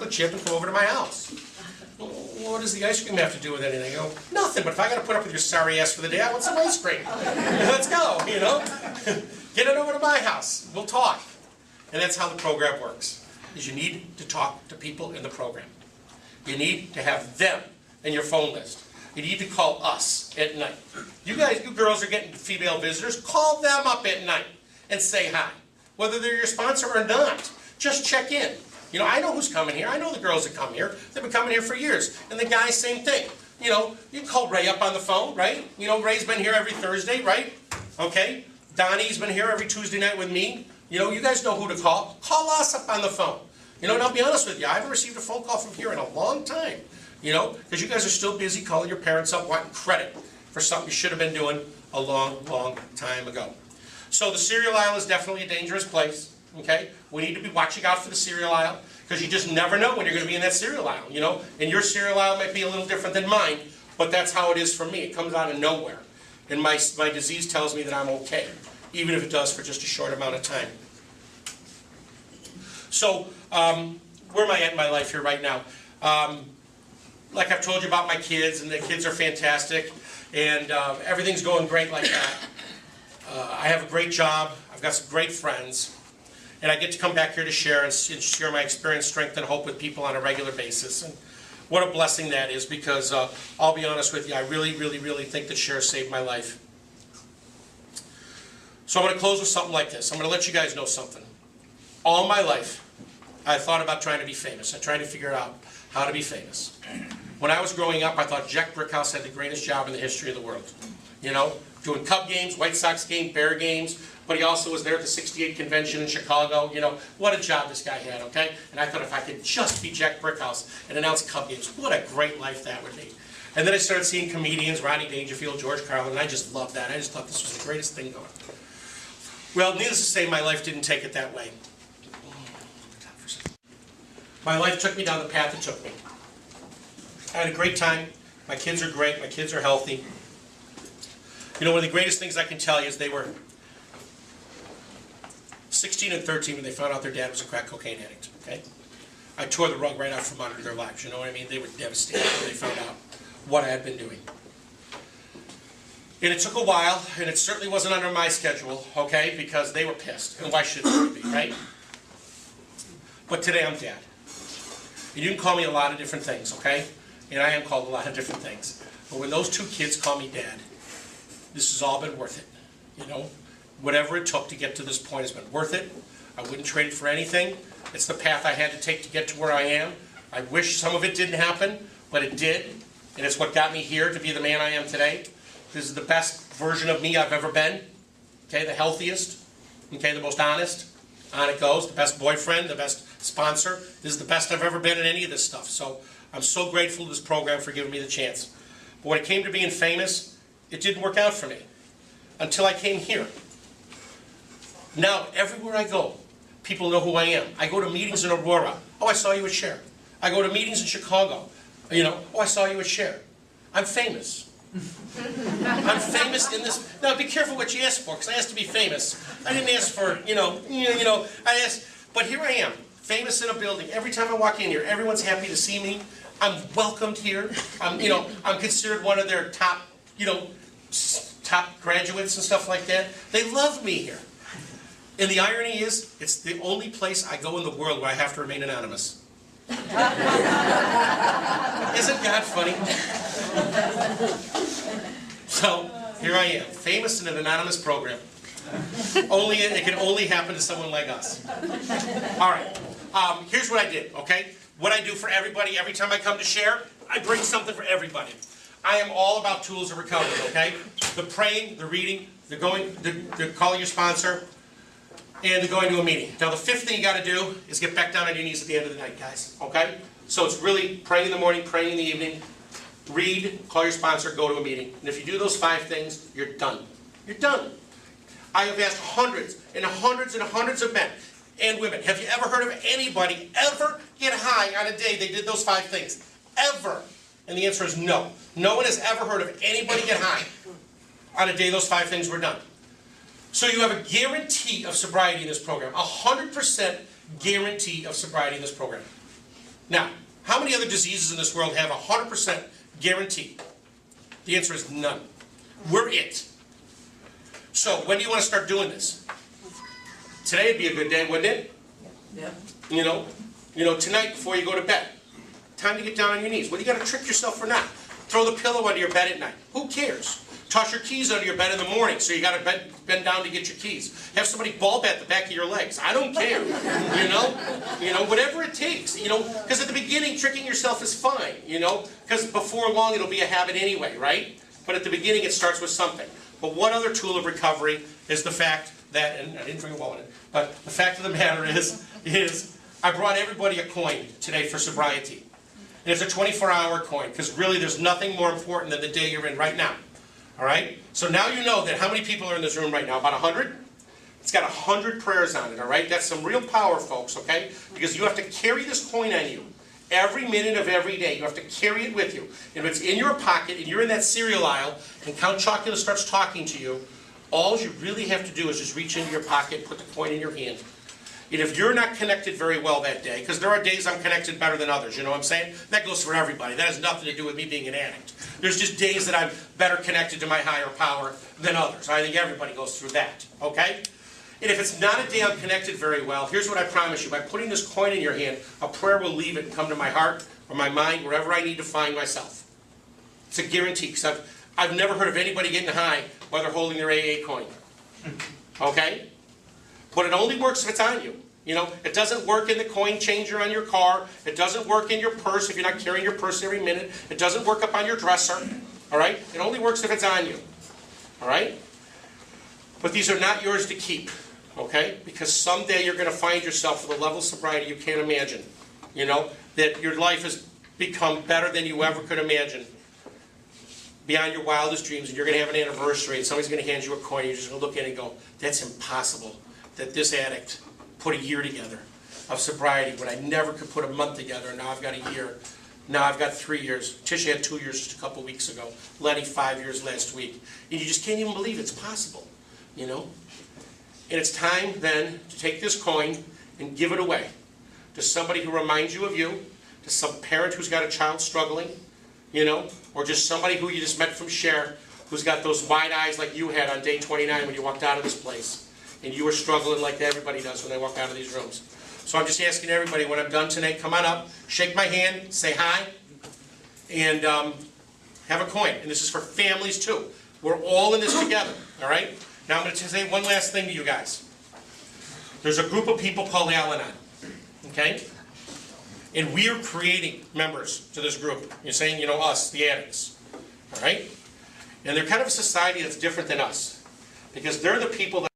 chocolate chip and come over to my house. What does the ice cream have to do with anything? I go, nothing, but if I got to put up with your sorry ass for the day, I want some ice cream. Let's go, you know? Get it over to my house. We'll talk. And that's how the program works, is you need to talk to people in the program. You need to have them in your phone list. You need to call us at night. You girls are getting female visitors, call them up at night and say hi. Whether they're your sponsor or not, just check in. You know, I know who's coming here. I know the girls that come here. They've been coming here for years. And the guys, same thing. You know, you can call Ray up on the phone, right? You know, Ray's been here every Thursday, right? Okay? Donnie's been here every Tuesday night with me. You know, you guys know who to call. Call us up on the phone. You know, and I'll be honest with you, I haven't received a phone call from here in a long time. You know, because you guys are still busy calling your parents up wanting credit for something you should have been doing a long, long time ago. So the cereal aisle is definitely a dangerous place, okay? We need to be watching out for the cereal aisle, because you just never know when you're going to be in that cereal aisle, you know? And your cereal aisle might be a little different than mine, but that's how it is for me. It comes out of nowhere. And my disease tells me that I'm okay, even if it does for just a short amount of time. So, where am I at in my life here right now? Like I've told you about my kids, and the kids are fantastic, and everything's going great like that. I have a great job, I've got some great friends, and I get to come back here to share and share my experience, strength, and hope with people on a regular basis. And what a blessing that is, because I'll be honest with you, I really, really, really think that Cher saved my life. So I'm going to close with something like this. I'm going to let you guys know something. All my life, I thought about trying to be famous. I tried to figure out how to be famous. When I was growing up, I thought Jack Brickhouse had the greatest job in the history of the world. You know, doing Cub games, White Sox games, Bear games, but he also was there at the '68 convention in Chicago. You know, what a job this guy had, okay? And I thought if I could just be Jack Brickhouse and announce Cub games, what a great life that would be. And then I started seeing comedians, Rodney Dangerfield, George Carlin, and I just loved that. I just thought this was the greatest thing going. Well, needless to say, my life didn't take it that way. My life took me down the path it took me. I had a great time. My kids are great. My kids are healthy. You know, one of the greatest things I can tell you is they were 16 and 13 when they found out their dad was a crack cocaine addict, okay? I tore the rug right out from under their lives, you know what I mean? They were devastated when they found out what I had been doing. And it took a while, and it certainly wasn't under my schedule, okay? Because they were pissed, and why should they be, right? But today I'm dad. And you can call me a lot of different things, okay? And I am called a lot of different things. But when those two kids call me dad, this has all been worth it, you know? Whatever it took to get to this point has been worth it. I wouldn't trade it for anything. It's the path I had to take to get to where I am. I wish some of it didn't happen, but it did. And it's what got me here to be the man I am today. This is the best version of me I've ever been. Okay, the healthiest. Okay, the most honest. On it goes. The best boyfriend, the best sponsor. This is the best I've ever been in any of this stuff. So I'm so grateful to this program for giving me the chance. But when it came to being famous, it didn't work out for me. Until I came here. Now, everywhere I go, people know who I am. I go to meetings in Aurora. Oh, I saw you at Cher. I go to meetings in Chicago. You know, oh, I saw you at Cher. I'm famous. I'm famous in this. Now, be careful what you ask for, because I asked to be famous. I didn't ask for, I asked, but here I am, famous in a building. Every time I walk in here, everyone's happy to see me. I'm welcomed here. I'm considered one of their top, top graduates and stuff like that. They love me here. And the irony is, it's the only place I go in the world where I have to remain anonymous. Isn't God funny? So, here I am, famous in an anonymous program. It can only happen to someone like us. All right, here's what I did, okay? What I do for everybody, every time I come to share, I bring something for everybody. I am all about tools of recovery, okay? The praying, the reading, the calling your sponsor, and the going to a meeting. Now the fifth thing you got to do is get back down on your knees at the end of the night, guys, okay? So it's really praying in the morning, praying in the evening, read, call your sponsor, go to a meeting. And if you do those 5 things, you're done. You're done. I have asked hundreds and hundreds and hundreds of men and women, have you ever heard of anybody ever get high on a day they did those 5 things? Ever? And the answer is no. No one has ever heard of anybody get high on a day those 5 things were done. So you have a guarantee of sobriety in this program. 100% guarantee of sobriety in this program. Now, how many other diseases in this world have 100% guarantee? The answer is none. We're it. So when do you want to start doing this? Today would be a good day, wouldn't it? Yeah. You know, tonight before you go to bed. Time to get down on your knees. What do you got to trick yourself for not? Throw the pillow under your bed at night. Who cares? Toss your keys under your bed in the morning, so you got to bend down to get your keys. Have somebody ball bat the back of your legs. I don't care. You know, whatever it takes. You know, because at the beginning, tricking yourself is fine. You know, because before long it'll be a habit anyway, right? But at the beginning, it starts with something. But one other tool of recovery is the fact that, and I didn't bring a wallet in, but the fact of the matter is I brought everybody a coin today for sobriety. And it's a 24-hour coin, because really there's nothing more important than the day you're in right now. All right? So now you know that how many people are in this room right now? About 100? It's got 100 prayers on it, all right? That's some real power, folks, okay? Because you have to carry this coin on you. Every minute of every day, you have to carry it with you. And if it's in your pocket and you're in that cereal aisle and Count Chocula starts talking to you, all you really have to do is just reach into your pocket and put the coin in your hand. And if you're not connected very well that day, because there are days I'm connected better than others, you know what I'm saying? That goes for everybody. That has nothing to do with me being an addict. There's just days that I'm better connected to my higher power than others. I think everybody goes through that, okay? And if it's not a day I'm connected very well, here's what I promise you. By putting this coin in your hand, a prayer will leave it and come to my heart or my mind, wherever I need to find myself. It's a guarantee, because I've never heard of anybody getting high while they're holding their AA coin. Okay? But it only works if it's on you. You know, it doesn't work in the coin changer on your car. It doesn't work in your purse if you're not carrying your purse every minute. It doesn't work up on your dresser. All right? It only works if it's on you. All right? But these are not yours to keep. Okay? Because someday you're going to find yourself with a level of sobriety you can't imagine. You know, that your life has become better than you ever could imagine. Beyond your wildest dreams, and you're going to have an anniversary, and somebody's going to hand you a coin, and you're just going to look at it and go, that's impossible that this addict put a year together of sobriety when I never could put a month together, and now I've got a year. Now I've got 3 years. Tisha had 2 years just a couple weeks ago. Lenny, 5 years last week. And you just can't even believe it's possible, you know? And it's time then to take this coin and give it away to somebody who reminds you of you, to some parent who's got a child struggling, you know, or just somebody who you just met from Share, who's got those wide eyes like you had on day 29 when you walked out of this place. And you were struggling like everybody does when they walk out of these rooms. So I'm just asking everybody, when I'm done tonight, come on up, shake my hand, say hi, and have a coin. And this is for families too. We're all in this together, all right? Now I'm going to say one last thing to you guys. There's a group of people called Al-Anon, okay? And we are creating members to this group. You're saying, you know, us, the addicts, all right? And they're kind of a society that's different than us, because they're the people that